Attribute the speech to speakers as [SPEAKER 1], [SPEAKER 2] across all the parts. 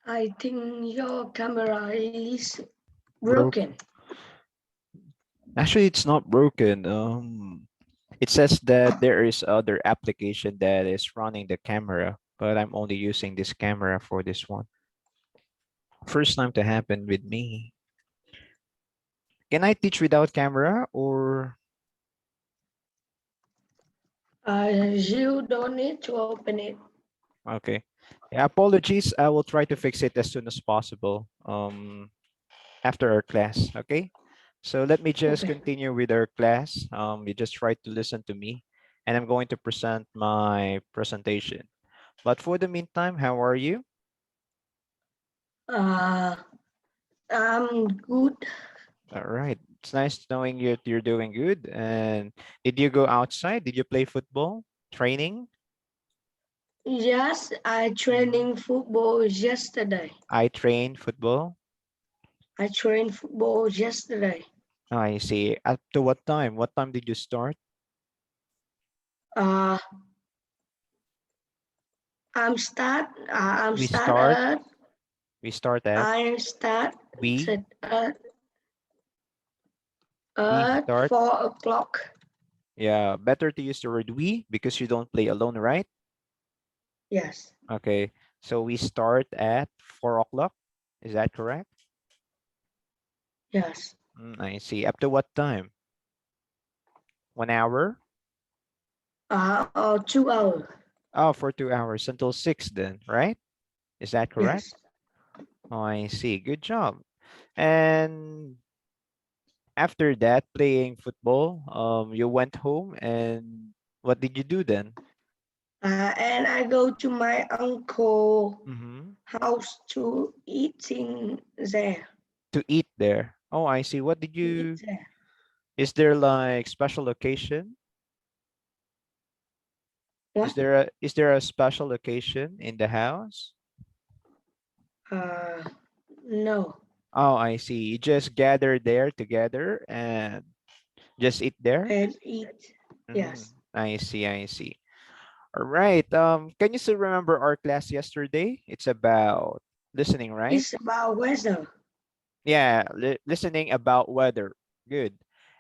[SPEAKER 1] I think your camera is
[SPEAKER 2] Broke.
[SPEAKER 1] broken.
[SPEAKER 2] Actually, it's not broken. It says that there is other application that is running the camera, but I'm only using this camera for this one. First time to happen with me. Can I teach without camera or
[SPEAKER 1] You don't need to open it.
[SPEAKER 2] okay? Yeah, apologies. I will try to fix it as soon as possible. After our class, okay? So let me just
[SPEAKER 1] Okay.
[SPEAKER 2] continue with our class. You just try to listen to me, and I'm going to present my presentation. But for the meantime, how are you?
[SPEAKER 1] Uh, I'm good.
[SPEAKER 2] All right. It's nice knowing you. You're doing good. And did you go outside? Did you play football? Training?
[SPEAKER 1] Yes, I
[SPEAKER 2] Mhm.
[SPEAKER 1] training football yesterday.
[SPEAKER 2] I trained football.
[SPEAKER 1] I trained football yesterday.
[SPEAKER 2] I see. Up to what time? What time did you start?
[SPEAKER 1] Uh, I'm
[SPEAKER 2] We
[SPEAKER 1] start
[SPEAKER 2] start.
[SPEAKER 1] at
[SPEAKER 2] We start at.
[SPEAKER 1] I start
[SPEAKER 2] We. We
[SPEAKER 1] at
[SPEAKER 2] start.
[SPEAKER 1] 4 o'clock.
[SPEAKER 2] Yeah. Better to use the word we because you don't play alone, right?
[SPEAKER 1] Yes,
[SPEAKER 2] Okay. So we start at 4 o'clock. Is that correct?
[SPEAKER 1] yes.
[SPEAKER 2] I see. Up to what time? 1 hour?
[SPEAKER 1] 2 hours.
[SPEAKER 2] Oh, for 2 hours until 6 then, right? Is that correct?
[SPEAKER 1] Yes.
[SPEAKER 2] Oh, I see. Good job. And after that, playing football, you went home and what did you do then?
[SPEAKER 1] And I go to my uncle
[SPEAKER 2] Mm-hmm.
[SPEAKER 1] house to eating there.
[SPEAKER 2] To eat there. Oh, I see. What did
[SPEAKER 1] To eat
[SPEAKER 2] you,
[SPEAKER 1] there.
[SPEAKER 2] is there like special occasion?
[SPEAKER 1] What?
[SPEAKER 2] Is there a special occasion in the house?
[SPEAKER 1] Uh, no.
[SPEAKER 2] Oh, I see. You just gather there together and just eat there?
[SPEAKER 1] And eat. Yes.
[SPEAKER 2] I see, I see. All right. Can you still remember our class yesterday? It's about listening, right?
[SPEAKER 1] It's about weather.
[SPEAKER 2] Yeah, listening about weather. Good.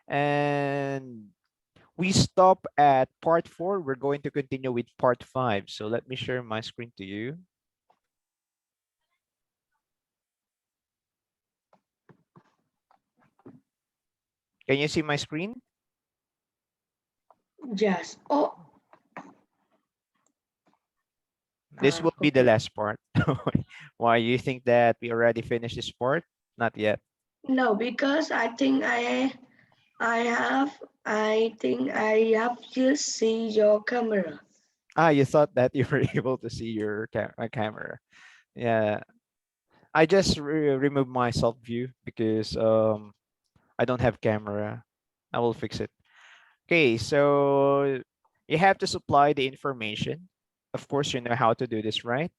[SPEAKER 2] And we stop at part 4. We're going to continue with part 5. So let me share my screen to you. Can you see my screen?
[SPEAKER 1] Yes. Oh,
[SPEAKER 2] This will be the
[SPEAKER 1] okay.
[SPEAKER 2] last part. Why you think that we already finished this part? Not yet.
[SPEAKER 1] No, because I think I have just see your camera.
[SPEAKER 2] Ah, you thought that you were able to see your camera. Yeah, I just removed my self view because I don't have camera. I will fix it. Okay, so you have to supply the information. Of course, you know how to do this, right?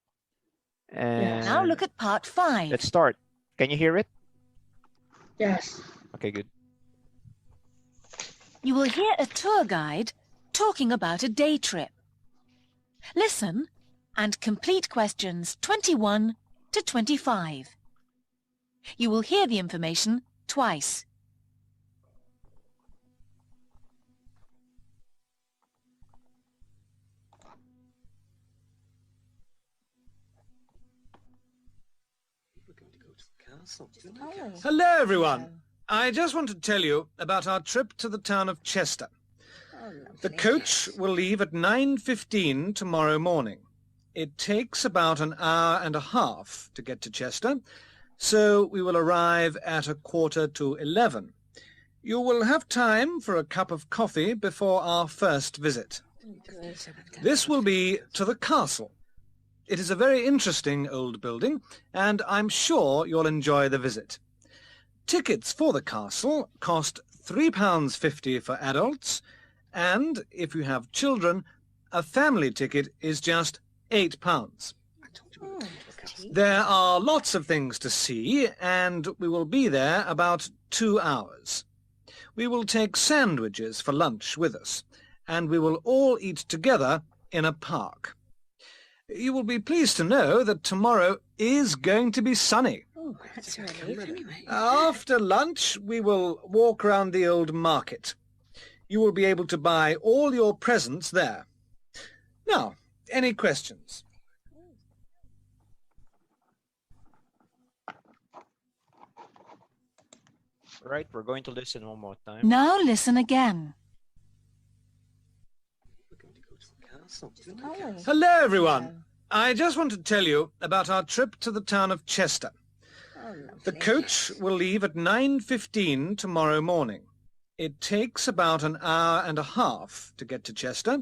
[SPEAKER 1] Yes.
[SPEAKER 3] Now
[SPEAKER 2] And
[SPEAKER 3] look at part
[SPEAKER 2] let's
[SPEAKER 3] 5.
[SPEAKER 2] start. Can you hear it?
[SPEAKER 1] Yes.
[SPEAKER 2] Okay, good.
[SPEAKER 3] You will hear a tour guide talking about a day trip. Listen and complete questions 21 to 25. You will hear the information twice.
[SPEAKER 4] Hello, everyone. I just want to tell you about our trip to the town of Chester. The coach will leave at 9:15 tomorrow morning. It takes about an hour and a half to get to Chester, so we will arrive at 11:15. You will have time for a cup of coffee before our first visit. This will be to the castle. It is a very interesting old building, and I'm sure you'll enjoy the visit. Tickets for the castle cost £3.50 for adults, and if you have children, a family ticket is just £8. There are lots of things to see, and we will be there about 2 hours. We will take sandwiches for lunch with us, and we will all eat together in a park. You will be pleased to know that tomorrow is going to be sunny.
[SPEAKER 5] Oh, that's a relief anyway.
[SPEAKER 4] After lunch, we will walk around the old market. You will be able to buy all your presents there. Now, any questions?
[SPEAKER 2] Right, we're going to listen one more time.
[SPEAKER 3] Now listen again.
[SPEAKER 4] Hello, everyone. I just want to tell you about our trip to the town of Chester. The coach will leave at 9:15 tomorrow morning. It takes about an hour and a half to get to Chester,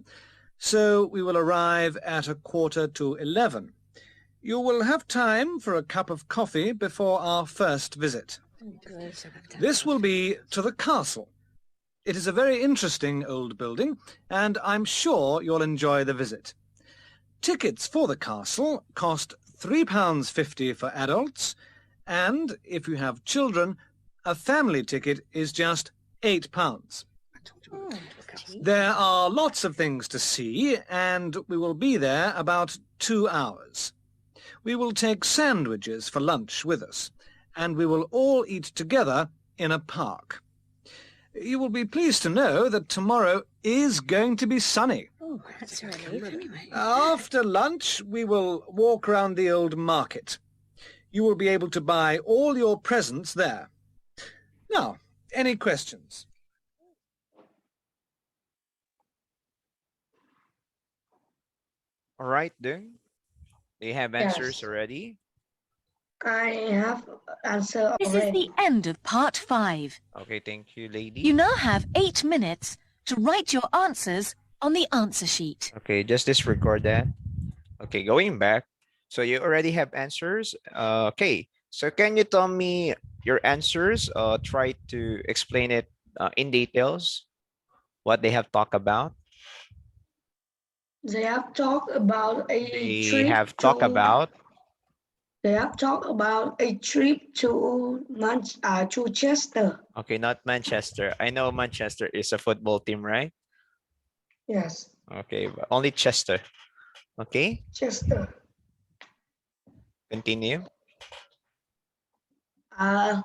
[SPEAKER 4] so we will arrive at 11:15. You will have time for a cup of coffee before our first visit. This will be to the castle. It is a very interesting old building, and I'm sure you'll enjoy the visit. Tickets for the castle cost £3.50 for adults, and if you have children, a family ticket is just £8. There are lots of things to see, and we will be there about 2 hours. We will take sandwiches for lunch with us, and we will all eat together in a park. You will be pleased to know that tomorrow is going to be sunny.
[SPEAKER 5] Oh, that's a relief anyway.
[SPEAKER 4] After lunch, we will walk around the old market. You will be able to buy all your presents there. Now, any questions?
[SPEAKER 2] All right, Dung. Do you have answers
[SPEAKER 1] Yes.
[SPEAKER 2] already?
[SPEAKER 1] I have answer
[SPEAKER 3] This is
[SPEAKER 1] already.
[SPEAKER 3] the end of part 5.
[SPEAKER 2] Okay, thank you, lady.
[SPEAKER 3] You now have 8 minutes to write your answers on the answer sheet.
[SPEAKER 2] Okay, just disregard that. Okay, going back. So you already have answers. Okay, so can you tell me your answers? Try to explain it in details, what they have talked about.
[SPEAKER 1] They have talked about a
[SPEAKER 2] They
[SPEAKER 1] trip
[SPEAKER 2] have talked
[SPEAKER 1] to-
[SPEAKER 2] about.
[SPEAKER 1] They have talked about a trip to Chester.
[SPEAKER 2] Okay, not Manchester. I know Manchester is a football team, right?
[SPEAKER 1] Yes,
[SPEAKER 2] Okay, but only Chester. Okay,
[SPEAKER 1] Chester.
[SPEAKER 2] continue.
[SPEAKER 1] Uh,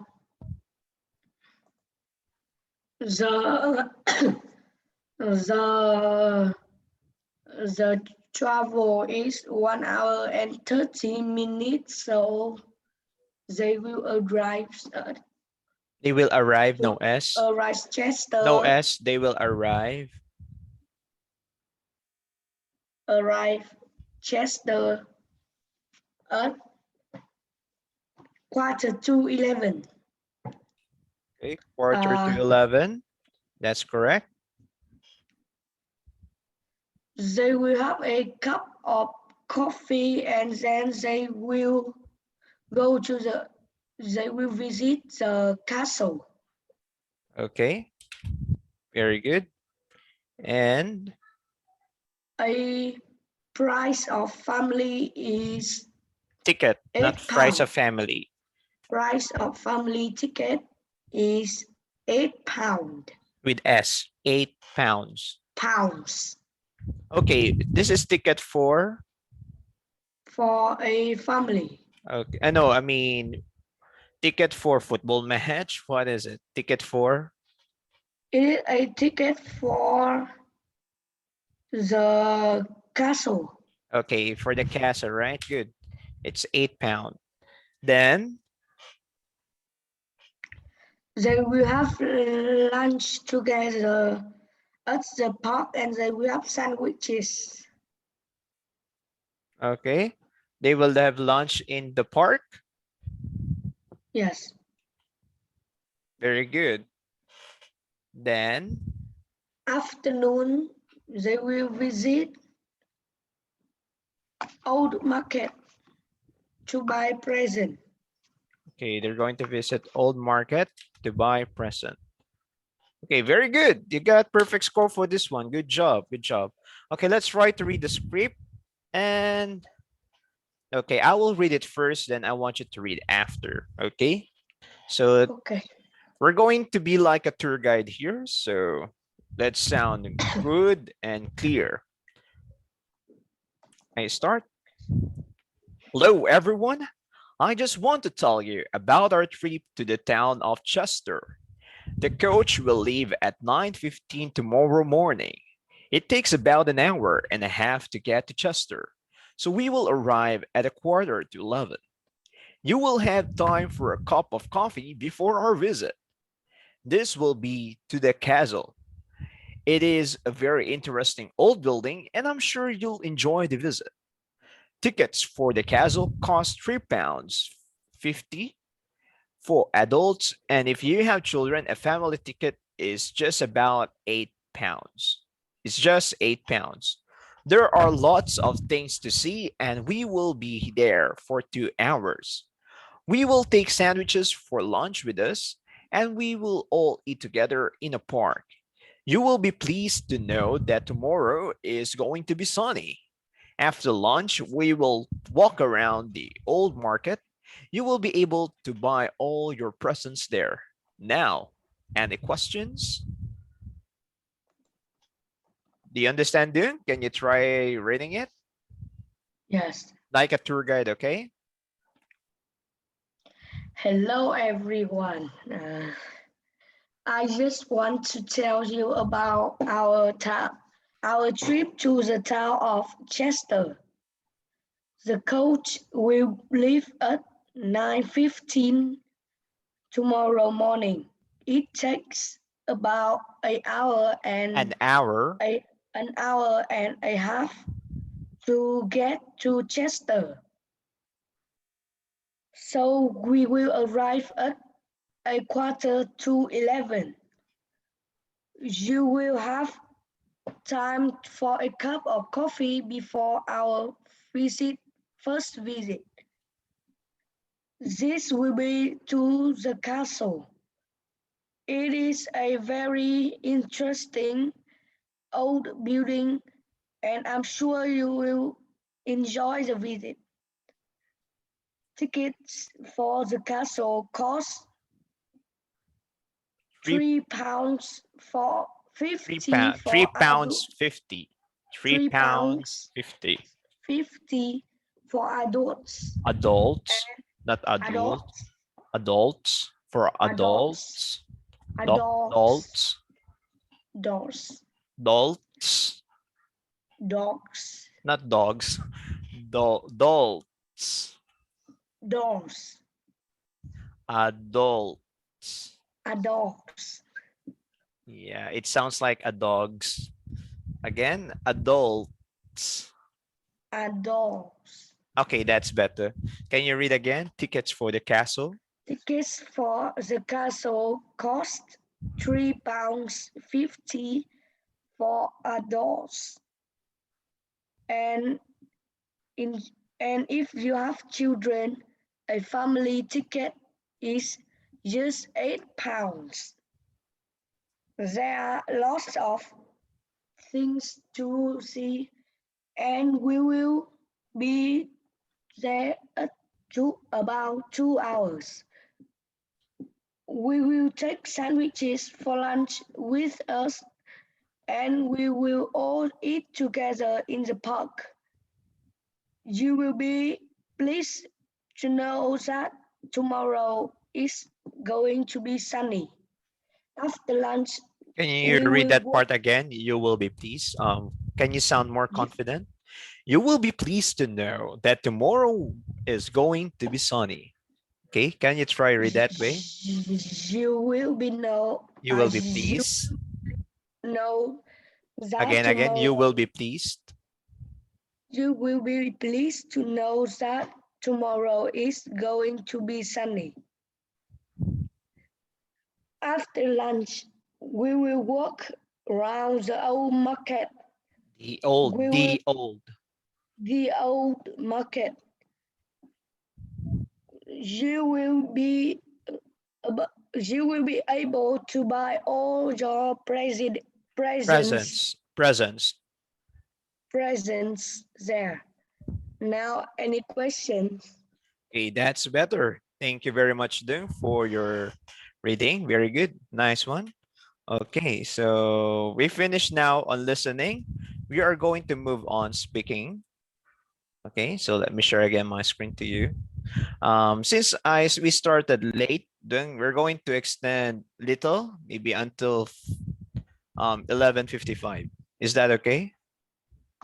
[SPEAKER 1] the the the travel is 1 hour and 30 minutes, so they will arrive
[SPEAKER 2] They will arrive, no S.
[SPEAKER 1] Chester.
[SPEAKER 2] No S, they will arrive.
[SPEAKER 1] Arrive Chester at 11:15.
[SPEAKER 2] Okay, quarter to 11. That's correct.
[SPEAKER 1] They will have a cup of coffee and then they will visit the castle.
[SPEAKER 2] Okay, very good. And
[SPEAKER 1] A price of family is
[SPEAKER 2] ticket, not price of
[SPEAKER 1] £8.
[SPEAKER 2] family.
[SPEAKER 1] Price of family ticket is £8.
[SPEAKER 2] With S, £8. Okay, this is ticket for.
[SPEAKER 1] For a family.
[SPEAKER 2] Okay, I know. I mean, ticket for football match. What is it? Ticket for.
[SPEAKER 1] It is a ticket for the castle.
[SPEAKER 2] Okay, for the castle, right? Good. It's £8. Then
[SPEAKER 1] They will have lunch together at the park and they will have sandwiches.
[SPEAKER 2] okay, they will have lunch in the park.
[SPEAKER 1] Yes.
[SPEAKER 2] Very good. Then
[SPEAKER 1] Afternoon, they will visit old market to buy present.
[SPEAKER 2] okay, they're going to visit old market to buy present. Okay, very good. You got perfect score for this one. Good job. Good job. Okay, let's try to read the script. And okay, I will read it first, then I want you to read after. Okay. So
[SPEAKER 1] Okay.
[SPEAKER 2] we're going to be like a tour guide here. So let's sound good and clear. I start. Hello, everyone. I just want to tell you about our trip to the town of Chester. The coach will leave at 9:15 tomorrow morning. It takes about an hour and a half to get to Chester, so we will arrive at a quarter to 11. You will have time for a cup of coffee before our visit. This will be to the castle. It is a very interesting old building, and I'm sure you'll enjoy the visit. Tickets for the castle cost £3.50 for adults, and if you have children, a family ticket is just about £8. It's just £8. There are lots of things to see, and we will be there for 2 hours. We will take sandwiches for lunch with us, and we will all eat together in a park. You will be pleased to know that tomorrow is going to be sunny. After lunch, we will walk around the old market. You will be able to buy all your presents there. Now, any questions? Do you understand, Dune? Can you try reading it?
[SPEAKER 1] Yes.
[SPEAKER 2] Like a tour guide, okay?
[SPEAKER 1] Hello, everyone. I just want to tell you about our trip to the town of Chester. The coach will leave at 9:15 tomorrow morning. It takes about
[SPEAKER 2] An hour.
[SPEAKER 1] an hour and a half to get to Chester. So we will arrive at a quarter to 11. You will have time for a cup of coffee before our first visit. This will be to the castle. It is a very interesting old building, and I'm sure you will enjoy the visit. Tickets for the castle cost £3 for 50
[SPEAKER 2] Three
[SPEAKER 1] for
[SPEAKER 2] pounds 50.
[SPEAKER 1] £3
[SPEAKER 2] 50.
[SPEAKER 1] 50 for adults.
[SPEAKER 2] Adults, not adults. Adults for adults.
[SPEAKER 1] Adults.
[SPEAKER 2] Adults.
[SPEAKER 1] Dogs.
[SPEAKER 2] Adults.
[SPEAKER 1] Dogs.
[SPEAKER 2] Not dogs. Adults.
[SPEAKER 1] Dogs.
[SPEAKER 2] Adults.
[SPEAKER 1] Adults.
[SPEAKER 2] Yeah, it sounds like a dogs. Again, adults.
[SPEAKER 1] Adults.
[SPEAKER 2] Okay, that's better. Can you read again? Tickets for the castle.
[SPEAKER 1] Tickets for the castle cost £3.50 for adults. And if you have children, a family ticket is just £8. There are lots of things to see, and we will be there about 2 hours. We will take sandwiches for lunch with us, and we will all eat together in the park. You will be pleased to know that tomorrow is going to be sunny. After lunch,
[SPEAKER 2] Can you
[SPEAKER 1] we
[SPEAKER 2] read
[SPEAKER 1] will
[SPEAKER 2] that
[SPEAKER 1] walk.
[SPEAKER 2] part again? You will be pleased. Can you sound more confident? You will be pleased to know that tomorrow is going to be sunny. Okay, can you try read that way?
[SPEAKER 1] You will be
[SPEAKER 2] You will be pleased.
[SPEAKER 1] know that
[SPEAKER 2] Again,
[SPEAKER 1] tomorrow,
[SPEAKER 2] you will be pleased.
[SPEAKER 1] you will be pleased to know that tomorrow is going to be sunny. After lunch, we will walk around the old market.
[SPEAKER 2] The old
[SPEAKER 1] Market. You will be able to buy all your presents there. Now, any questions?
[SPEAKER 2] Okay, that's better. Thank you very much, Dung, for your reading. Very good. Nice one. Okay, so we finished now on listening. We are going to move on speaking. Okay, so let me share again my screen to you. Since we started late, then we're going to extend little, maybe until 11:55. Is that okay?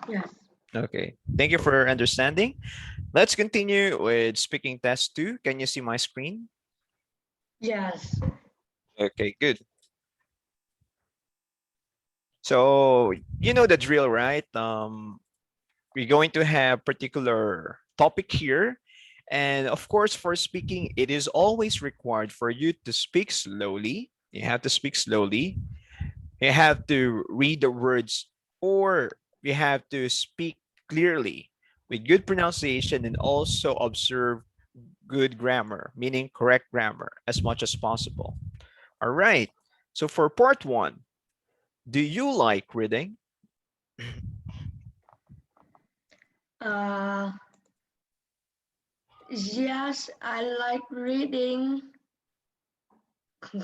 [SPEAKER 1] Yes.
[SPEAKER 2] Okay. Thank you for understanding. Let's continue with speaking test 2. Can you see my screen?
[SPEAKER 1] Yes.
[SPEAKER 2] Okay, good. So you know the drill, right? We're going to have particular topic here. And of course, for speaking, it is always required for you to speak slowly. You have to speak slowly. You have to read the words, or you have to speak clearly with good pronunciation, and also observe good grammar, meaning correct grammar as much as possible. All right. So for part 1, do you like reading?
[SPEAKER 1] Uh, yes, I like reading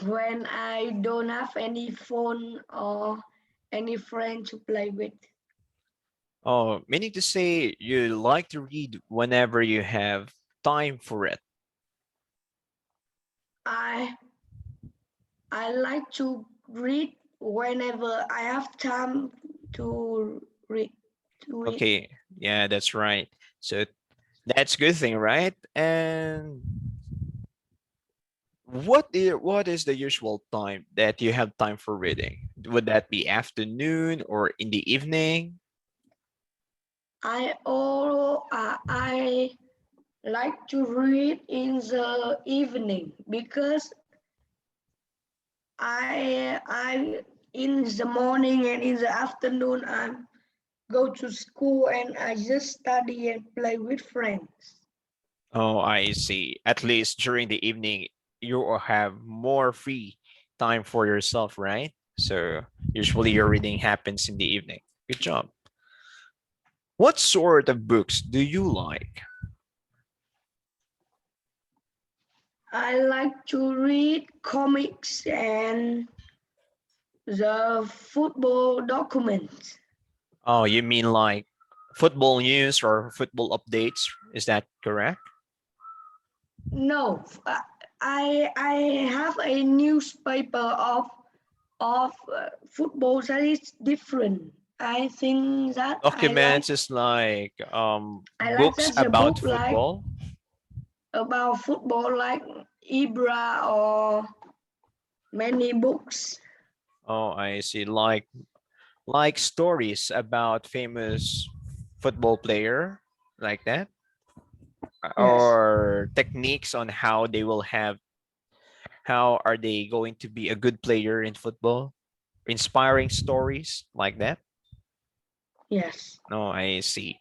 [SPEAKER 1] when I don't have any phone or any friend to play with.
[SPEAKER 2] Oh, meaning to say you like to read whenever you have time for it.
[SPEAKER 1] I I like to read whenever I have time to read.
[SPEAKER 2] Okay, yeah, that's right. So that's good thing, right? And what is the usual time that you have time for reading? Would that be afternoon or in the evening?
[SPEAKER 1] I like to read in the evening because I in the morning and in the afternoon I go to school and I just study and play with friends.
[SPEAKER 2] Oh, I see. At least during the evening, you will have more free time for yourself, right? So usually your reading happens in the evening. Good job. What sort of books do you like?
[SPEAKER 1] I like to read comics and the football documents.
[SPEAKER 2] Oh, you mean like football news or football updates? Is that correct?
[SPEAKER 1] No, I have a newspaper of football that is different. I think that
[SPEAKER 2] Documents is like
[SPEAKER 1] I like
[SPEAKER 2] books
[SPEAKER 1] that the
[SPEAKER 2] about
[SPEAKER 1] book like
[SPEAKER 2] football.
[SPEAKER 1] about football like Ibra or many books.
[SPEAKER 2] Oh, I see. Like stories about famous football player, like that,
[SPEAKER 1] Yes,
[SPEAKER 2] or techniques on how are they going to be a good player in football, inspiring stories like that.
[SPEAKER 1] yes.
[SPEAKER 2] Oh, I see.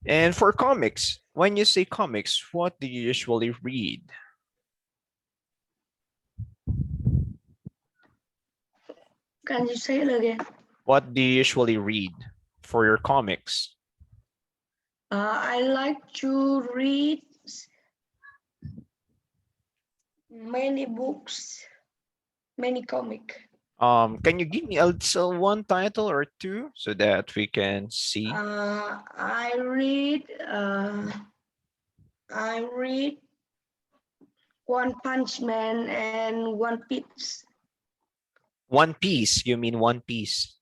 [SPEAKER 2] And for comics, when you say comics, what do you usually read?
[SPEAKER 1] Can you say it again?
[SPEAKER 2] What do you usually read for your comics?
[SPEAKER 1] I like to read many books, many comic.
[SPEAKER 2] Can you give me also one title or two so that we can see?
[SPEAKER 1] I read I read One Punch Man and One Piece.
[SPEAKER 2] One Piece, you mean One Piece?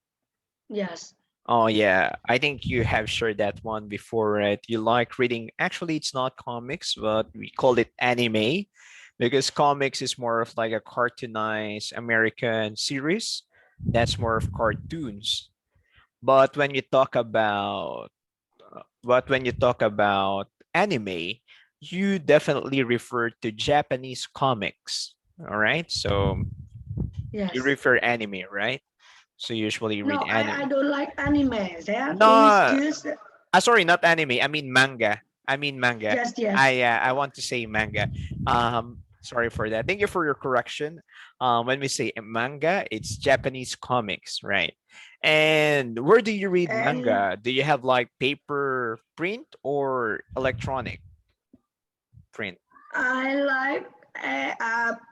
[SPEAKER 1] Yes,
[SPEAKER 2] Oh yeah, I think you have shared that one before, right? You like reading. Actually, it's not comics, but we call it anime because comics is more of like a cartoonized American series. That's more of cartoons. But when you talk about anime, you definitely refer to Japanese comics. All right. So you
[SPEAKER 1] yes.
[SPEAKER 2] refer anime, right? So you usually read
[SPEAKER 1] No, I
[SPEAKER 2] anime.
[SPEAKER 1] don't like anime. That is
[SPEAKER 2] No,
[SPEAKER 1] just
[SPEAKER 2] sorry, not anime. I mean manga. I mean manga.
[SPEAKER 1] just yes.
[SPEAKER 2] I want to say manga. Sorry for that. Thank you for your correction. When we say manga, it's Japanese comics, right? And where do you read
[SPEAKER 1] And
[SPEAKER 2] manga? Do you have like paper print or electronic print?
[SPEAKER 1] I like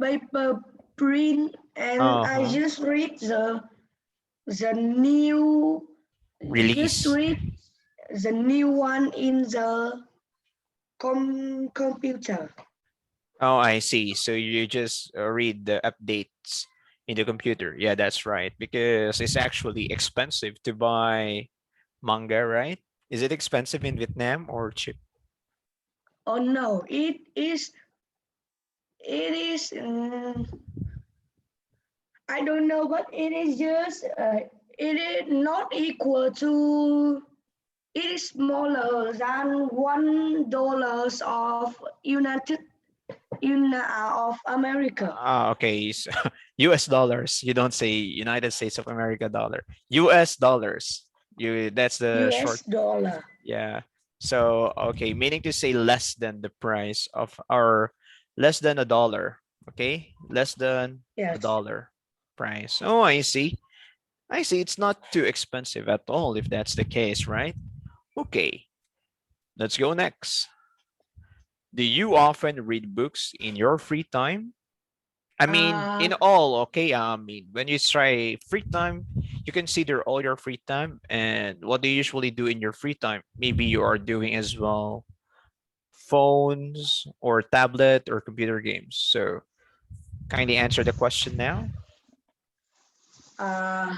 [SPEAKER 1] paper print, and I
[SPEAKER 2] Uh-huh.
[SPEAKER 1] just read the new just
[SPEAKER 2] Release.
[SPEAKER 1] read the new one in the computer.
[SPEAKER 2] Oh, I see. So you just read the updates in the computer. Yeah, that's right. Because it's actually expensive to buy manga, right? Is it expensive in Vietnam or cheap?
[SPEAKER 1] Oh no, it is. I don't know, but it is just. It is not equal to. It is smaller than $1 of of America.
[SPEAKER 2] Ah, okay. So US dollars. You don't say United States of America dollar. US dollars. That's the
[SPEAKER 1] US
[SPEAKER 2] short.
[SPEAKER 1] dollar.
[SPEAKER 2] Yeah. So okay, meaning to say less than the price of our less than a dollar. Okay? Less than a
[SPEAKER 1] Yes.
[SPEAKER 2] dollar price. Oh, I see. I see. It's not too expensive at all if that's the case, right? Okay. Let's go next. Do you often read books in your free time? I mean, in
[SPEAKER 1] Uh,
[SPEAKER 2] all, okay. I mean, when you try free time, you consider all your free time and what do you usually do in your free time? Maybe you are doing as well phones or tablet or computer games. So kindly answer the question now.
[SPEAKER 1] uh,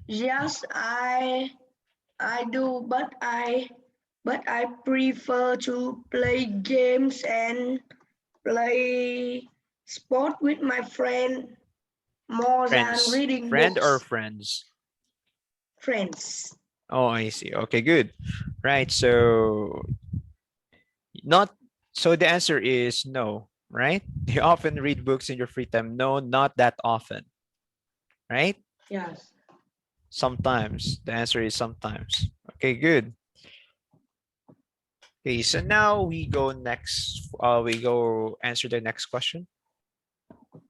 [SPEAKER 1] yes, I do, but I prefer to play games and play sport with my friend more than
[SPEAKER 2] Friends.
[SPEAKER 1] reading
[SPEAKER 2] Friend or
[SPEAKER 1] books.
[SPEAKER 2] friends?
[SPEAKER 1] Friends.
[SPEAKER 2] Oh, I see. Okay, good. Right. So not so the answer is no, right? Do you often read books in your free time? No, not that often, right?
[SPEAKER 1] Yes.
[SPEAKER 2] Sometimes. The answer is sometimes. Okay, good. Okay, so now we go next. We go answer the next question.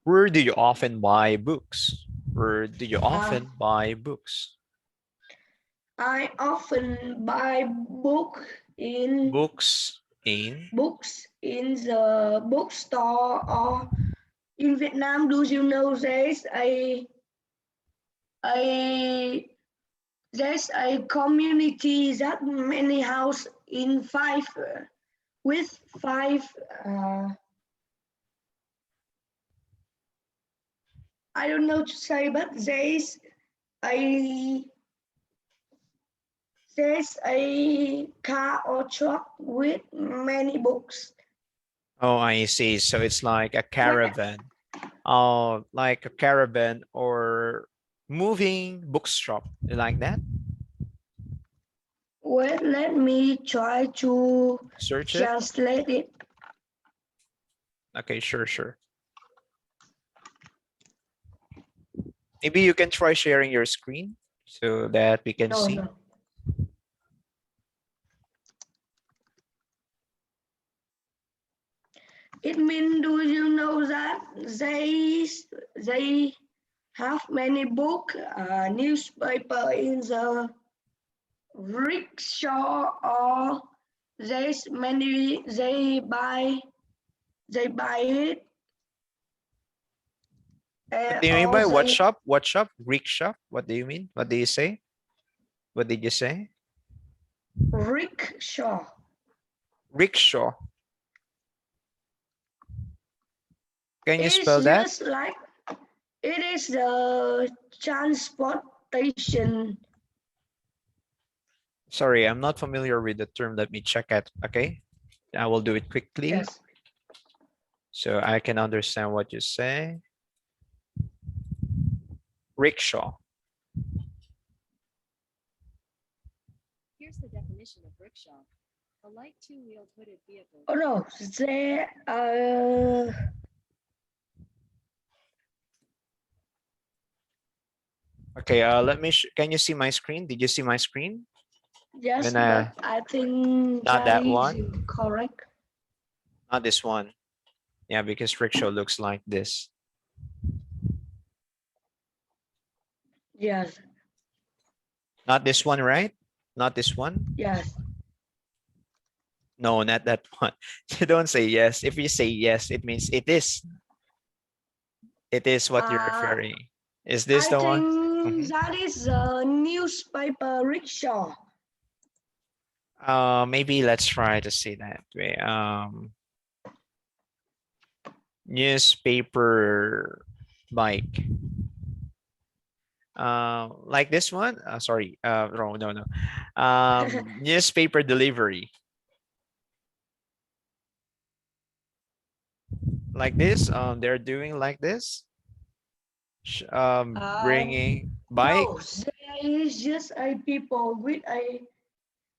[SPEAKER 2] Where do you often buy books? Where do you often buy books?
[SPEAKER 1] I often buy
[SPEAKER 2] Books in
[SPEAKER 1] books in the bookstore or in Vietnam. Do you know a there's a community that many house in with five. I don't know to say, but a there's a car or truck with many books.
[SPEAKER 2] Oh, I see. So it's like a
[SPEAKER 1] What?
[SPEAKER 2] caravan. Like a caravan or moving bookshop, like that.
[SPEAKER 1] Wait, let me try to
[SPEAKER 2] Search it.
[SPEAKER 1] translate it.
[SPEAKER 2] Okay, sure. Maybe you can try sharing your screen so that we can see.
[SPEAKER 1] No. It means, do you know that they have many book, newspaper in the rickshaw, or there's many they buy it.
[SPEAKER 2] What do you mean
[SPEAKER 1] Or
[SPEAKER 2] by what
[SPEAKER 1] they
[SPEAKER 2] shop? What shop? Rick shop? What do you mean? What do you say? What did you say?
[SPEAKER 1] rickshaw.
[SPEAKER 2] Rickshaw. Can you
[SPEAKER 1] It's
[SPEAKER 2] spell that?
[SPEAKER 1] just like it is the transportation.
[SPEAKER 2] Sorry, I'm not familiar with the term. Let me check it. Okay. I will do it quickly.
[SPEAKER 1] Yes.
[SPEAKER 2] So I can understand what you say. Rickshaw.
[SPEAKER 6] Here's the definition of rickshaw. A light two-wheeled hooded vehicle.
[SPEAKER 1] Oh no, they
[SPEAKER 2] Okay, let me can you see my screen? Did you see my screen?
[SPEAKER 1] yes,
[SPEAKER 2] When
[SPEAKER 1] but I think
[SPEAKER 2] not that
[SPEAKER 1] is
[SPEAKER 2] one,
[SPEAKER 1] incorrect.
[SPEAKER 2] not this one. Yeah, because rickshaw looks like this.
[SPEAKER 1] Yes.
[SPEAKER 2] Not this one, right? Not this one.
[SPEAKER 1] Yes.
[SPEAKER 2] No, not that one. So don't say yes. If you say yes, it means it is. It is what you're referring. Is this
[SPEAKER 1] I
[SPEAKER 2] the one?
[SPEAKER 1] think that is a newspaper rickshaw.
[SPEAKER 2] Maybe let's try to say that way. Newspaper bike. Like this one. Sorry. No. Newspaper delivery. Like this. They're doing like this. Bringing bike.
[SPEAKER 1] No, there is just a people with a.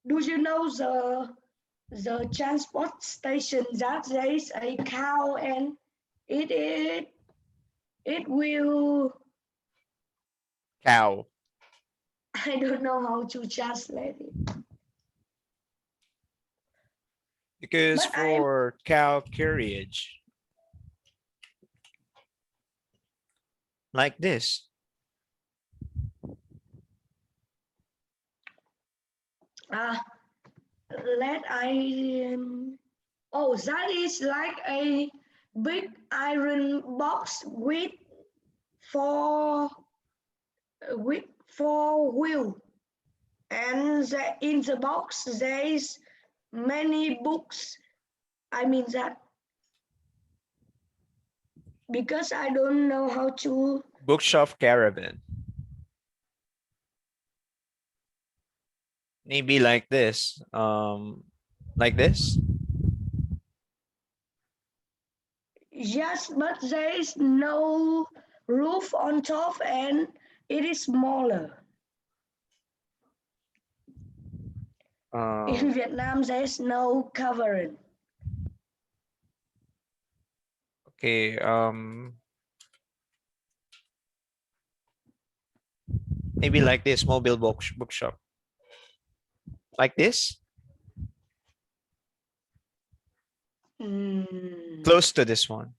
[SPEAKER 1] Do you know the transport station that there is a cow and it will.
[SPEAKER 2] Cow.
[SPEAKER 1] I don't know how to translate it.
[SPEAKER 2] Because
[SPEAKER 1] But
[SPEAKER 2] for cow carriage. Like this.
[SPEAKER 1] Let I. Oh, that is like a big iron box four with four wheel, and in the box there is many books. I mean that because I don't know how to.
[SPEAKER 2] Bookshop caravan. Maybe like this. Like this.
[SPEAKER 1] Yes, but there is no roof on top and it is smaller. In Vietnam, there is no covering.
[SPEAKER 2] Okay. Maybe like this mobile bookshop. Like this. Close to this one.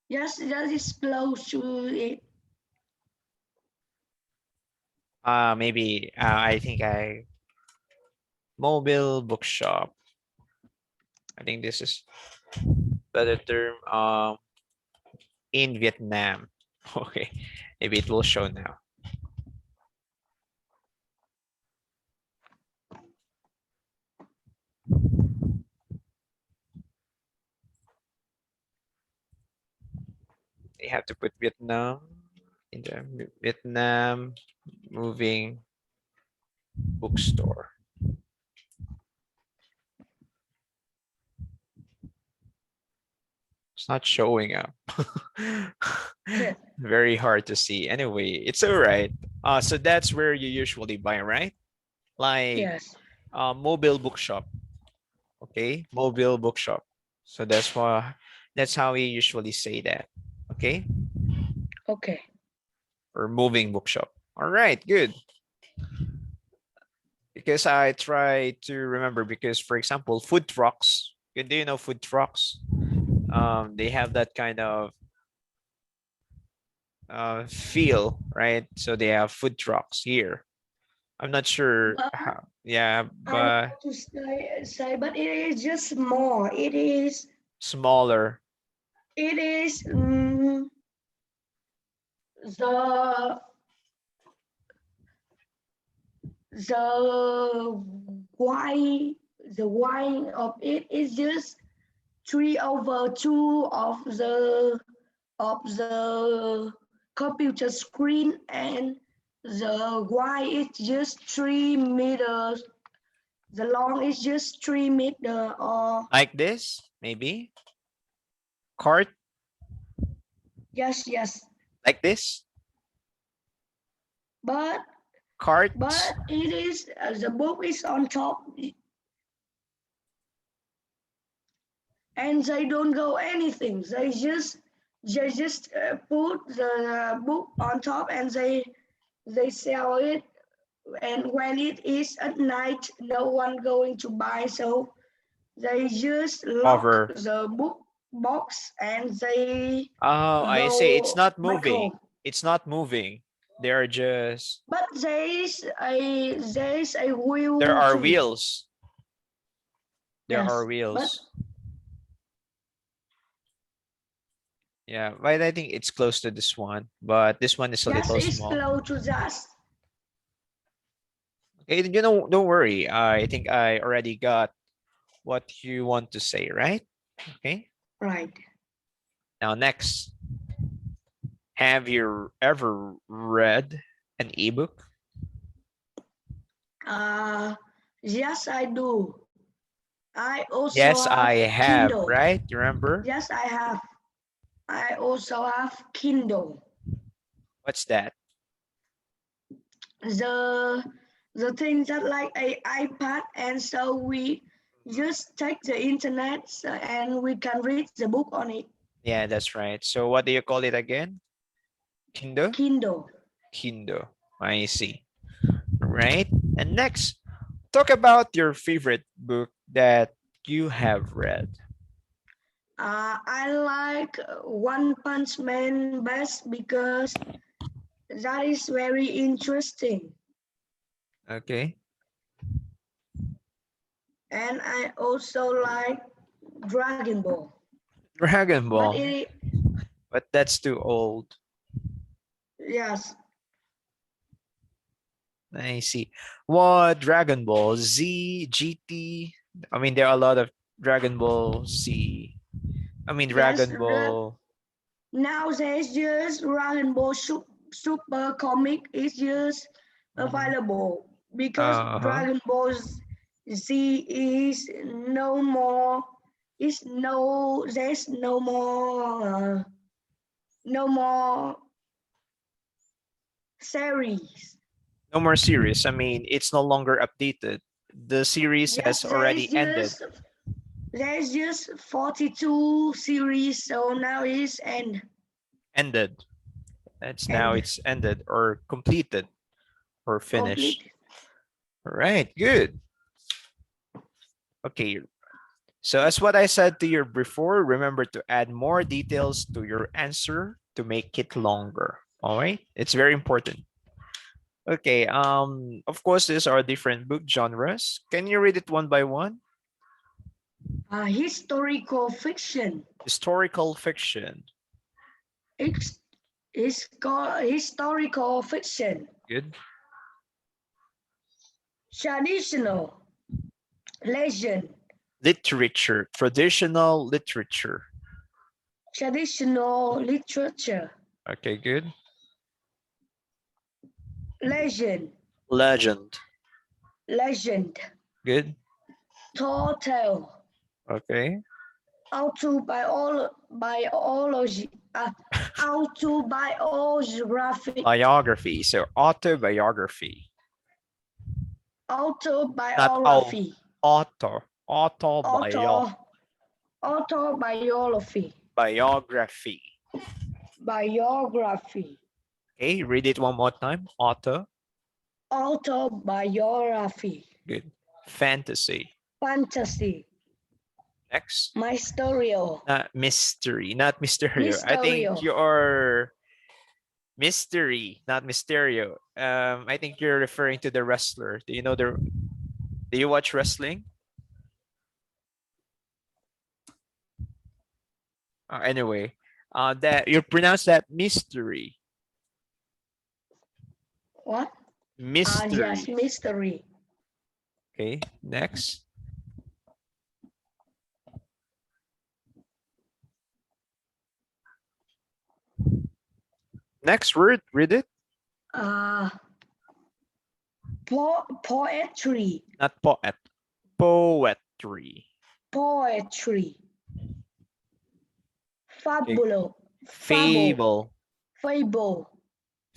[SPEAKER 1] Yes, that is close to it.
[SPEAKER 2] Maybe I think mobile bookshop. I think this is better term. In Vietnam. Okay, maybe it will show now. You have to put Vietnam in the Vietnam moving bookstore. It's not showing up. Very hard to see. Anyway, it's all right. So that's where you usually buy, right? Like
[SPEAKER 1] Yes.
[SPEAKER 2] Mobile bookshop. Okay, mobile bookshop. So that's how we usually say that. Okay.
[SPEAKER 1] Okay.
[SPEAKER 2] Or moving bookshop. All right, good. Because I try to remember because for example, food trucks. Do you know food trucks? They have that kind of feel, right? So they have food trucks here. I'm not sure
[SPEAKER 1] But
[SPEAKER 2] how. Yeah,
[SPEAKER 1] I don't
[SPEAKER 2] but
[SPEAKER 1] want to say, but it is just small. It is.
[SPEAKER 2] smaller.
[SPEAKER 1] It is the the wine. The wine of it is just 3/2 of the computer screen, and the wide is just 3 meters. The long is just 3 meter or
[SPEAKER 2] Like this, maybe. Cart,
[SPEAKER 1] yes,
[SPEAKER 2] like this.
[SPEAKER 1] but
[SPEAKER 2] Cart.
[SPEAKER 1] it is the book is on top and they don't go anything. They just put the book on top and they sell it, and when it is at night no one going to buy, so they just lock
[SPEAKER 2] Cover.
[SPEAKER 1] the book box and they
[SPEAKER 2] Oh, I see. It's
[SPEAKER 1] go
[SPEAKER 2] not
[SPEAKER 1] back
[SPEAKER 2] moving.
[SPEAKER 1] home.
[SPEAKER 2] It's not moving. They're just.
[SPEAKER 1] But there is a wheel
[SPEAKER 2] There are
[SPEAKER 1] too.
[SPEAKER 2] wheels. There
[SPEAKER 1] Yes,
[SPEAKER 2] are
[SPEAKER 1] but
[SPEAKER 2] wheels. Yeah, but I think it's close to this one, but this one is a
[SPEAKER 1] yes,
[SPEAKER 2] little
[SPEAKER 1] it's
[SPEAKER 2] small.
[SPEAKER 1] close to that.
[SPEAKER 2] Okay, you know, don't worry. I think I already got what you want to say, right? Okay.
[SPEAKER 1] Right.
[SPEAKER 2] Now next, have you ever read an ebook?
[SPEAKER 1] Yes, I do. I also
[SPEAKER 2] Yes,
[SPEAKER 1] have
[SPEAKER 2] I have,
[SPEAKER 1] Kindle.
[SPEAKER 2] right? You remember?
[SPEAKER 1] Yes, I have. I also have Kindle.
[SPEAKER 2] What's that?
[SPEAKER 1] The the thing that like a iPad, and so we just take the internet and we can read the book on it.
[SPEAKER 2] Yeah, that's right. So what do you call it again? Kindle?
[SPEAKER 1] Kindle.
[SPEAKER 2] Kindle. I see. Right. And next, talk about your favorite book that you have read.
[SPEAKER 1] I like One Punch Man best because that is very interesting.
[SPEAKER 2] Okay.
[SPEAKER 1] And I also like Dragon Ball.
[SPEAKER 2] Dragon
[SPEAKER 1] But
[SPEAKER 2] Ball. But that's too old.
[SPEAKER 1] yes,
[SPEAKER 2] I see. What Dragon Ball Z, GT? I mean, there are a lot of Dragon Ball Z. I mean,
[SPEAKER 1] yes.
[SPEAKER 2] Dragon Ball.
[SPEAKER 1] Now there's just Dragon Ball Super comic is just available because
[SPEAKER 2] Uh-huh.
[SPEAKER 1] Dragon Ball Z is no more. Is no there's no more series.
[SPEAKER 2] No more series. I mean, it's no longer updated. The series
[SPEAKER 1] Yes,
[SPEAKER 2] has already ended.
[SPEAKER 1] there's just 42 series, so now it's
[SPEAKER 2] Ended. It's now
[SPEAKER 1] end
[SPEAKER 2] it's ended or completed or finished.
[SPEAKER 1] complete.
[SPEAKER 2] All right, good. Okay. So as what I said to you before, remember to add more details to your answer to make it longer. All right. It's very important. Okay. Of course, these are different book genres. Can you read it one by one?
[SPEAKER 1] Historical fiction.
[SPEAKER 2] Historical fiction.
[SPEAKER 1] It's called historical fiction.
[SPEAKER 2] Good.
[SPEAKER 1] Traditional legend.
[SPEAKER 2] Literature. Traditional literature.
[SPEAKER 1] Traditional literature.
[SPEAKER 2] Okay, good.
[SPEAKER 1] Legend.
[SPEAKER 2] Legend.
[SPEAKER 1] Legend.
[SPEAKER 2] Good.
[SPEAKER 1] Tall tale.
[SPEAKER 2] Okay.
[SPEAKER 1] Autobiology. Autobiography.
[SPEAKER 2] Biography. So autobiography. Not all.
[SPEAKER 1] Autobiography.
[SPEAKER 2] Autobiography.
[SPEAKER 1] Autobiography.
[SPEAKER 2] Biography.
[SPEAKER 1] Biography.
[SPEAKER 2] Okay, read it one more time.
[SPEAKER 1] Autobiography.
[SPEAKER 2] Good. Fantasy.
[SPEAKER 1] Fantasy.
[SPEAKER 2] Next.
[SPEAKER 1] Mysterio.
[SPEAKER 2] Not mystery. Not Mysterio. I think
[SPEAKER 1] Mysterio.
[SPEAKER 2] you're mystery, not Mysterio. I think you're referring to the wrestler. Do you know the? Do you watch wrestling? Anyway, that you pronounce that mystery.
[SPEAKER 1] What?
[SPEAKER 2] Mystery.
[SPEAKER 1] Yes, mystery.
[SPEAKER 2] Okay, next. Next word, read it.
[SPEAKER 1] Poetry.
[SPEAKER 2] Not poet. Poetry.
[SPEAKER 1] Poetry. Fabulous.
[SPEAKER 2] Fable.
[SPEAKER 1] Fable.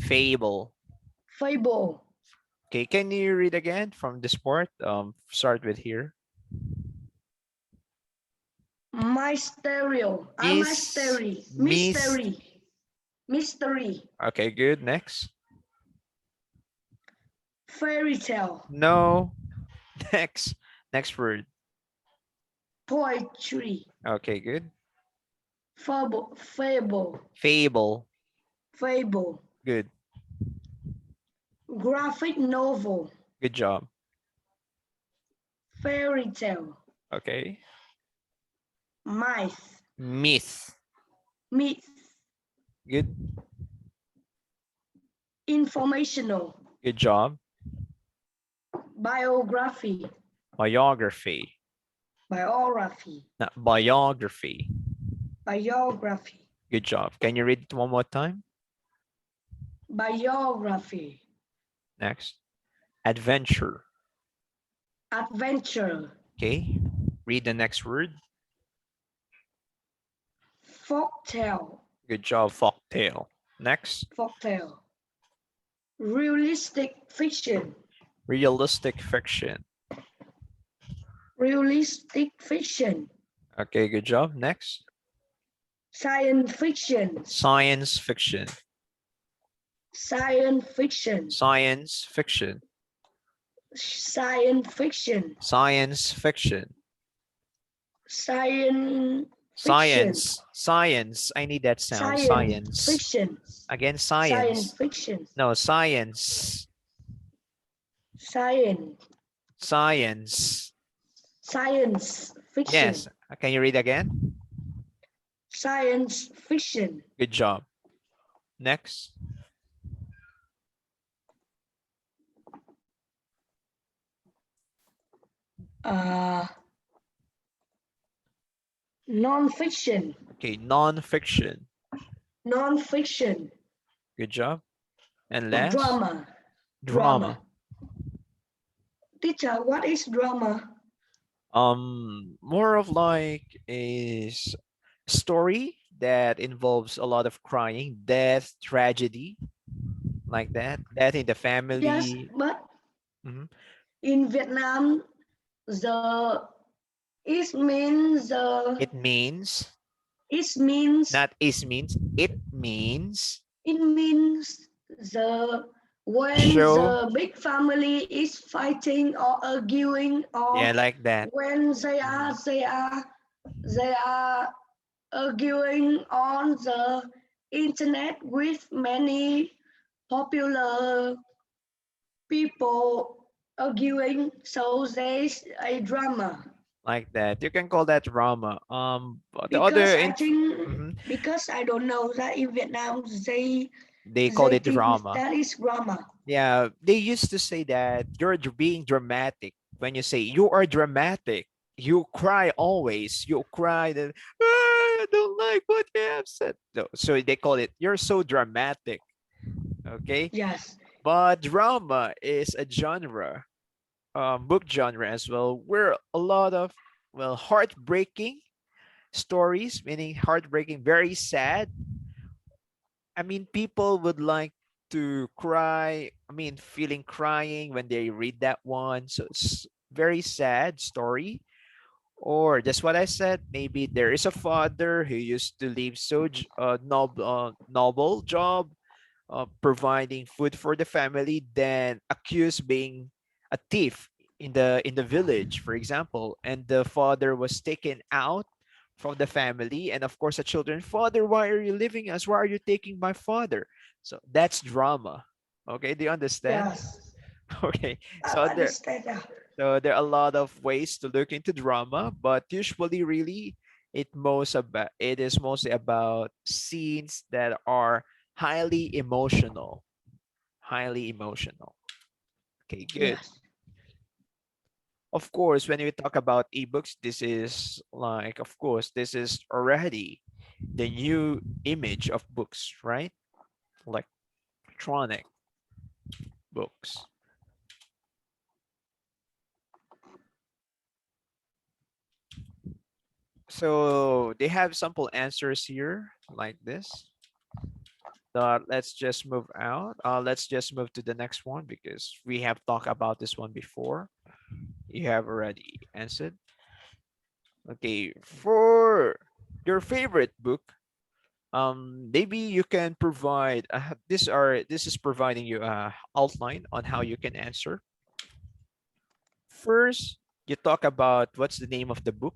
[SPEAKER 2] Fable.
[SPEAKER 1] Fable.
[SPEAKER 2] Okay, can you read again from this part? Start with here.
[SPEAKER 1] Mysterio. Mystery. Mystery. Mystery.
[SPEAKER 2] Okay, good. Next.
[SPEAKER 1] Fairy tale.
[SPEAKER 2] No. Next. Next word.
[SPEAKER 1] Poetry.
[SPEAKER 2] Okay, good.
[SPEAKER 1] Fable. Fable.
[SPEAKER 2] Fable.
[SPEAKER 1] Fable.
[SPEAKER 2] Good.
[SPEAKER 1] Graphic novel.
[SPEAKER 2] Good job.
[SPEAKER 1] Fairy tale.
[SPEAKER 2] Okay.
[SPEAKER 1] Myth.
[SPEAKER 2] Myth.
[SPEAKER 1] Myth.
[SPEAKER 2] Good.
[SPEAKER 1] Informational.
[SPEAKER 2] Good job.
[SPEAKER 1] Biography.
[SPEAKER 2] Biography.
[SPEAKER 1] Biography.
[SPEAKER 2] Not biography.
[SPEAKER 1] Biography.
[SPEAKER 2] Good job. Can you read it one more time?
[SPEAKER 1] Biography.
[SPEAKER 2] Next. Adventure.
[SPEAKER 1] Adventure.
[SPEAKER 2] Okay. Read the next word.
[SPEAKER 1] Folktale.
[SPEAKER 2] Good job. Folktale. Next.
[SPEAKER 1] Folktale. Realistic fiction.
[SPEAKER 2] Realistic fiction.
[SPEAKER 1] Realistic fiction.
[SPEAKER 2] Okay, good job. Next.
[SPEAKER 1] Science fiction.
[SPEAKER 2] Science fiction.
[SPEAKER 1] Science fiction.
[SPEAKER 2] Science fiction.
[SPEAKER 1] Science fiction.
[SPEAKER 2] Science fiction.
[SPEAKER 1] Science.
[SPEAKER 2] Science. Science. I need that sound. Science.
[SPEAKER 1] Fiction.
[SPEAKER 2] Again,
[SPEAKER 1] Science
[SPEAKER 2] science.
[SPEAKER 1] fiction.
[SPEAKER 2] No, science.
[SPEAKER 1] Science.
[SPEAKER 2] Science.
[SPEAKER 1] Science fiction.
[SPEAKER 2] Yes. Can you read again?
[SPEAKER 1] Science fiction.
[SPEAKER 2] Good job. Next.
[SPEAKER 1] Non-fiction.
[SPEAKER 2] Okay, non-fiction.
[SPEAKER 1] Non-fiction.
[SPEAKER 2] Good job. And last.
[SPEAKER 1] Drama.
[SPEAKER 2] Drama.
[SPEAKER 1] Teacher, what is drama?
[SPEAKER 2] More of like a story that involves a lot of crying, death, tragedy, like that. Death in the family.
[SPEAKER 1] Yes, but in Vietnam, it means
[SPEAKER 2] it means
[SPEAKER 1] not
[SPEAKER 2] is means it means
[SPEAKER 1] when
[SPEAKER 2] show.
[SPEAKER 1] the big family is fighting or arguing, or
[SPEAKER 2] Yeah, like that.
[SPEAKER 1] when they are arguing on the internet with many popular people arguing, so there's a drama.
[SPEAKER 2] Like that. You can call that drama. But the
[SPEAKER 1] Because
[SPEAKER 2] other
[SPEAKER 1] I think because I don't know that in Vietnam
[SPEAKER 2] they call it
[SPEAKER 1] think
[SPEAKER 2] drama.
[SPEAKER 1] that is drama.
[SPEAKER 2] Yeah, they used to say that you're being dramatic. When you say you are dramatic, you cry always. You cry that I don't like what you have said. So they call it you're so dramatic. Okay.
[SPEAKER 1] Yes.
[SPEAKER 2] But drama is a genre, book genre as well, where a lot of heartbreaking stories, meaning heartbreaking, very sad. I mean, people would like to cry. I mean, feeling crying when they read that one. So it's very sad story. Or just what I said, maybe there is a father who used to leave so noble job, providing food for the family, then accused being a thief in the village, for example, and the father was taken out from the family, and of course the children, father, why are you leaving us? Why are you taking my father? So that's drama. Okay, do you understand?
[SPEAKER 1] Yes.
[SPEAKER 2] Okay,
[SPEAKER 1] so
[SPEAKER 2] there are a lot of ways to look into drama, but usually really it is mostly about scenes that are highly emotional. Okay, good.
[SPEAKER 1] Yes.
[SPEAKER 2] Of course, when we talk about ebooks, this is like, of course, this is already the new image of books, right? Electronic books. So they have sample answers here like this. Let's just move out. Let's just move to the next one because we have talked about this one before. You have already answered. Okay, for your favorite book, maybe you can provide this is providing you a outline on how you can answer. First, you talk about what's the name of the book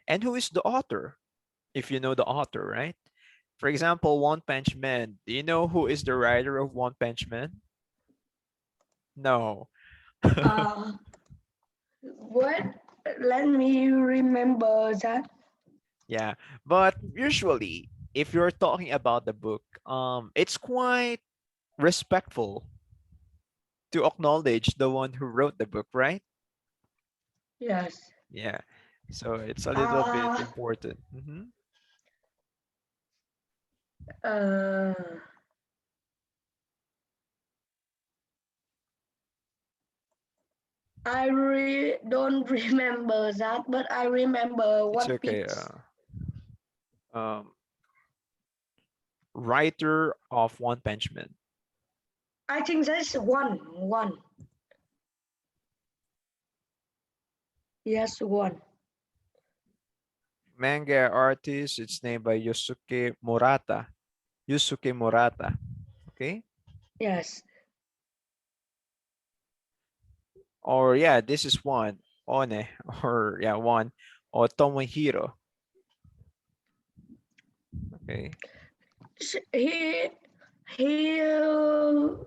[SPEAKER 2] and who is the author, if you know the author, right? For example, One Punch Man. Do you know who is the writer of One Punch Man? No.
[SPEAKER 1] What? Let me remember that.
[SPEAKER 2] Yeah, but usually, if you're talking about the book, it's quite respectful. to acknowledge the one who wrote the book, right?
[SPEAKER 1] Yes.
[SPEAKER 2] Yeah. So it's a little bit
[SPEAKER 1] Uh,
[SPEAKER 2] important.
[SPEAKER 1] uh, don't remember that, but I remember
[SPEAKER 2] It's
[SPEAKER 1] One
[SPEAKER 2] okay.
[SPEAKER 1] Piece.
[SPEAKER 2] Um, writer of One Punch Man.
[SPEAKER 1] I think that's one. Yes, one.
[SPEAKER 2] Manga artist. It's named by Yosuke Murata. Yusuke Murata. Okay.
[SPEAKER 1] Yes.
[SPEAKER 2] Or yeah, this is one. One. Or yeah, one. Or Tomohiro. Okay.
[SPEAKER 1] He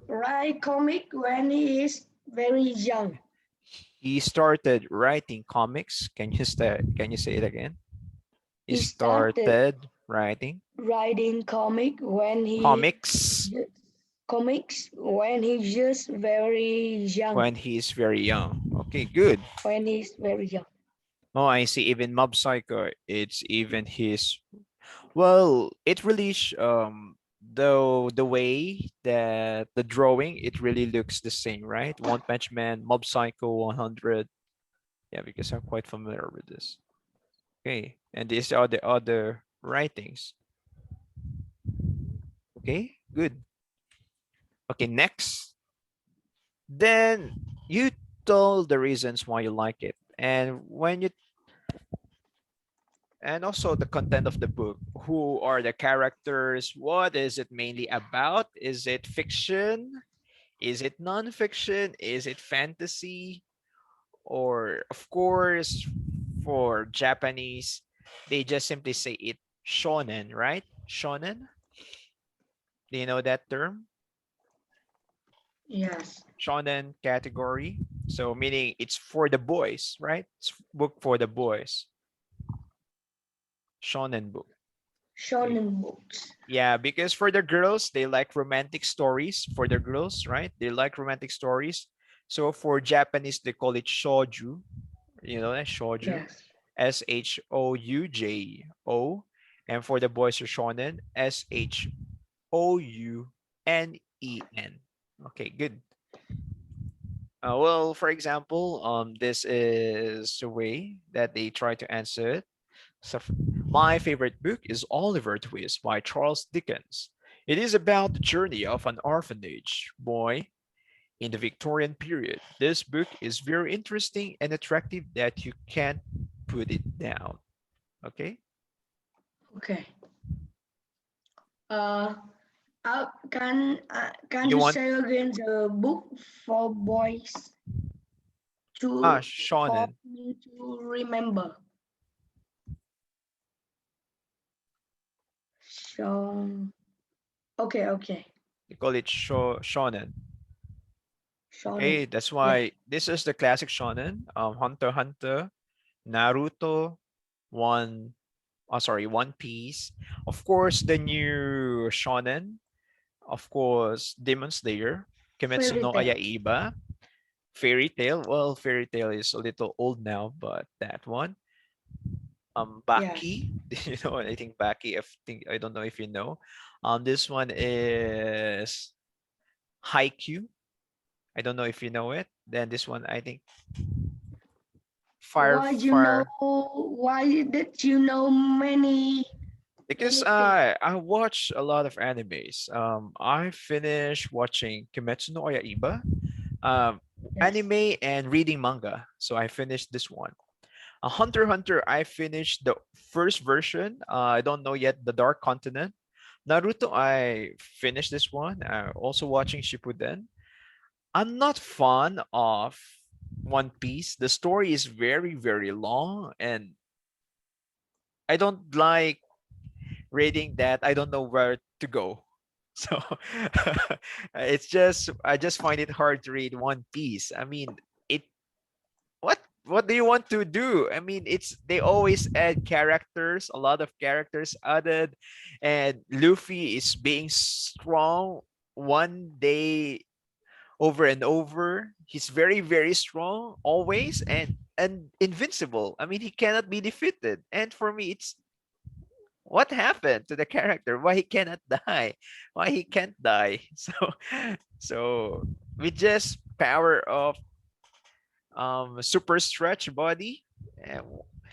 [SPEAKER 1] write comic when he is very young.
[SPEAKER 2] He started writing comics. Can you say it again? He
[SPEAKER 1] He started
[SPEAKER 2] started writing
[SPEAKER 1] writing
[SPEAKER 2] comics
[SPEAKER 1] comics when he's just very young.
[SPEAKER 2] when he's very young. Okay, good.
[SPEAKER 1] When he's very young.
[SPEAKER 2] Oh, I see. Even Mob Psycho, it's even his. Well, it really though the way that the drawing it really looks the same, right? One Punch Man, Mob Psycho 100. Yeah, because I'm quite familiar with this. Okay, and these are the other writings. Okay, good. Okay, next. Then you told the reasons why you like it, and when you and also the content of the book. Who are the characters? What is it mainly about? Is it fiction? Is it non-fiction? Is it fantasy? Or of course, for Japanese, they just simply say it shonen, right? Shonen. Do you know that term?
[SPEAKER 1] Yes.
[SPEAKER 2] Shonen category. So meaning it's for the boys, right? It's book for the boys. Shonen book.
[SPEAKER 1] Shonen books.
[SPEAKER 2] Yeah, because for the girls, they like romantic stories for the girls, right? They like romantic stories. So for Japanese, they call it shouju. You know that shouju,
[SPEAKER 1] Yes.
[SPEAKER 2] Shoujo. And for the boys are shonen, Shounen. Okay, good. Well, for example, this is the way that they try to answer it. So my favorite book is Oliver Twist by Charles Dickens. It is about the journey of an orphanage boy in the Victorian period. This book is very interesting and attractive that you can't put it down. Okay.
[SPEAKER 1] Okay. Uh, can
[SPEAKER 2] You
[SPEAKER 1] you
[SPEAKER 2] want
[SPEAKER 1] say again the book for boys to for
[SPEAKER 2] shonen.
[SPEAKER 1] me to remember? So okay.
[SPEAKER 2] They call it shonen.
[SPEAKER 1] Shonen.
[SPEAKER 2] Okay, that's
[SPEAKER 1] Yeah.
[SPEAKER 2] why this is the classic shonen. Hunter x Hunter, Naruto, One One Piece. Of course, the new shonen. Of course, Demon Slayer, Kimetsu
[SPEAKER 1] Fairy
[SPEAKER 2] no
[SPEAKER 1] tale.
[SPEAKER 2] Yaiba, Fairy Tail. Well, Fairy Tail is a little old now, but that one.
[SPEAKER 1] Yes.
[SPEAKER 2] Baki. You know, I think Baki. I don't know if you know. This one is Haikyuu. I don't know if you know it. Then this one, I think Fire Fire.
[SPEAKER 1] Why did you know
[SPEAKER 2] Because
[SPEAKER 1] many things?
[SPEAKER 2] I watch a lot of animes. I finished watching Kimetsu no Yaiba,
[SPEAKER 1] Yes.
[SPEAKER 2] anime and reading manga. So I finished this one. Hunter x Hunter, I finished the first version. I don't know yet the Dark Continent. Naruto, I finished this one. Also watching Shippuden. I'm not fond of One Piece. The story is very, very long, and I don't like reading that. I don't know where to go. So it's just I just find it hard to read One Piece. I mean, it what do you want to do? I mean, it's they always add characters, a lot of characters added, and Luffy is being strong one day over and over. He's very, very strong always and invincible. I mean, he cannot be defeated. And for me, it's what happened to the character? Why he cannot die? Why he can't die? So with just power of super stretch body,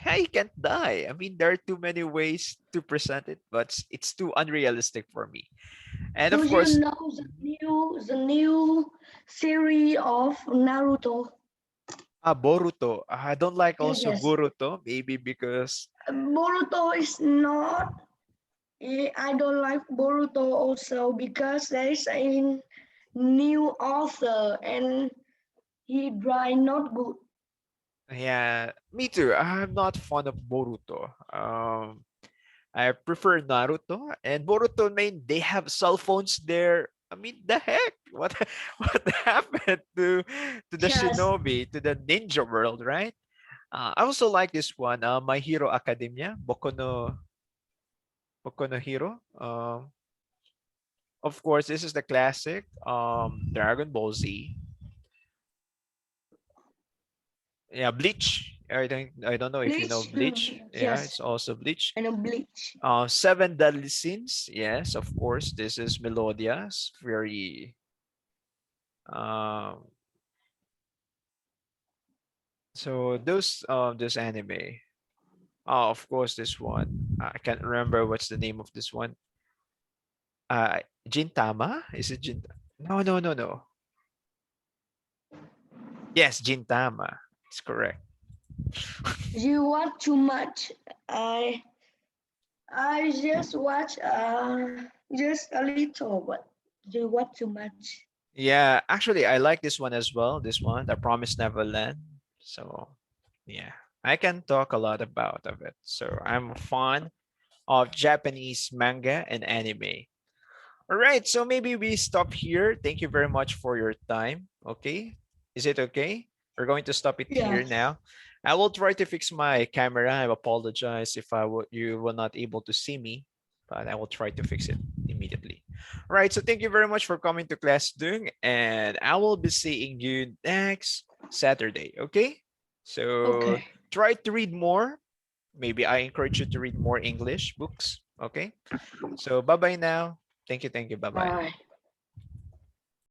[SPEAKER 2] how he can't die? I mean, there are too many ways to present it, but it's too unrealistic for me. And
[SPEAKER 1] Do
[SPEAKER 2] of
[SPEAKER 1] you
[SPEAKER 2] course,
[SPEAKER 1] know the new series of Naruto?
[SPEAKER 2] Boruto. I don't like also
[SPEAKER 1] Yes.
[SPEAKER 2] Boruto, maybe because
[SPEAKER 1] Boruto is not. I don't like Boruto also because there is a new author and he dry not good.
[SPEAKER 2] yeah, me too. I'm not fond of Boruto. I prefer Naruto and Boruto. Main, they have cell phones there. I mean, the heck? What what happened to the
[SPEAKER 1] Yes.
[SPEAKER 2] shinobi, to the ninja world, right? I also like this one, My Hero Academia, Boku no Hero. Of course, this is the classic, Dragon Ball Z. Yeah, Bleach. I don't know if you know
[SPEAKER 1] Bleach.
[SPEAKER 2] Bleach. Yeah,
[SPEAKER 1] Yes.
[SPEAKER 2] it's also Bleach.
[SPEAKER 1] And a Bleach.
[SPEAKER 2] Seven Deadly Sins. Yes, of course. This is Melodia's very um so those this anime. Oh, of course, this one. I can't remember what's the name of this one. Uh Gintama? Is it Gintama? No, no, no, no. Yes, Gintama. It's correct.
[SPEAKER 1] You watch too much. I just watch just a little, but you watch too much.
[SPEAKER 2] Yeah, actually, I like this one as well. This one, The Promised Neverland. So, yeah, I can talk a lot about of it. So I'm fond of Japanese manga and anime. All right, so maybe we stop here. Thank you very much for your time. Okay, is it okay? We're going to stop it here
[SPEAKER 1] Yes.
[SPEAKER 2] now. I will try to fix my camera. I apologize if you were not able to see me, but I will try to fix it immediately. All right, so thank you very much for coming to class, Dung, and I will be seeing you next Saturday. Okay, so
[SPEAKER 1] Okay.
[SPEAKER 2] try to read more. Maybe I encourage you to read more English books. Okay, so bye bye now. Thank you. Bye bye.
[SPEAKER 1] Bye.